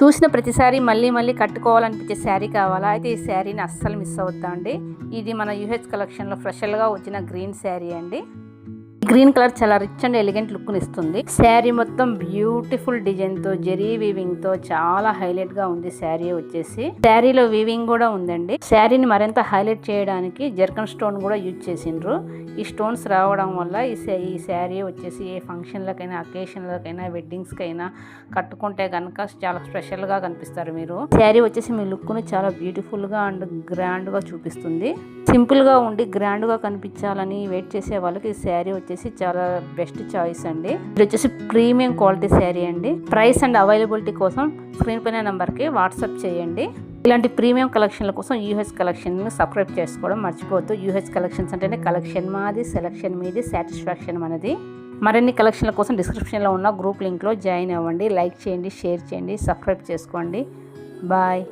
చూసిన ప్రతిసారి మళ్ళీ మళ్ళీ కట్టుకోవాలనిపించే శారీ కావాలా? అయితే ఈ శారీని అస్సలు మిస్ అవుద్దామండి. ఇది మన యూహెచ్ కలెక్షన్లో స్పెషల్గా వచ్చిన గ్రీన్ శారీ అండి. గ్రీన్ కలర్ చాలా రిచ్ అండ్ ఎలిగెంట్ లుక్ ఇస్తుంది. శారీ మొత్తం బ్యూటిఫుల్ డిజైన్ తో జరీ వీవింగ్ తో చాలా హైలైట్ గా ఉంది. శారీ వచ్చేసి శారీలో వీవింగ్ కూడా ఉందండి. శారీని మరింత హైలైట్ చేయడానికి జర్కన్ స్టోన్ కూడా యూజ్ చేసిండ్రు. ఈ స్టోన్స్ రావడం వల్ల ఈ శారీ వచ్చేసి ఏ ఫంక్షన్లకైనా, అకేషన్లకైనా, వెడ్డింగ్స్ కైనా కట్టుకుంటే కనుక చాలా స్పెషల్ గా కనిపిస్తారు మీరు. శారీ వచ్చేసి మీ లుక్ ను చాలా బ్యూటిఫుల్ గా అండ్ గ్రాండ్ గా చూపిస్తుంది. సింపుల్ గా ఉండి గ్రాండ్ గా కనిపించాలని వెయిట్ చేసే వాళ్ళకి ఈ శారీ వచ్చేసి చాలా బెస్ట్ చాయిస్ అండి. ఇది వచ్చేసి ప్రీమియం క్వాలిటీ శారీ అండి. ప్రైస్ అండ్ అవైలబిలిటీ కోసం స్క్రీన్ పైన నంబర్ కి వాట్సాప్ చేయండి. ఇలాంటి ప్రీమియం కలెక్షన్ల కోసం యూహెచ్ కలెక్షన్ ని సబ్స్క్రైబ్ చేసుకోవడం మర్చిపోవద్దు. యూహెచ్ కలెక్షన్స్ అంటేనే కలెక్షన్ మాది, సెలెక్షన్ మీది, సాటిస్ఫాక్షన్ మనది. మరిన్ని కలెక్షన్ల కోసం డిస్క్రిప్షన్లో ఉన్న గ్రూప్ లింక్లో జాయిన్ అవ్వండి. లైక్ చేయండి, షేర్ చేయండి, సబ్స్క్రైబ్ చేసుకోండి. బాయ్.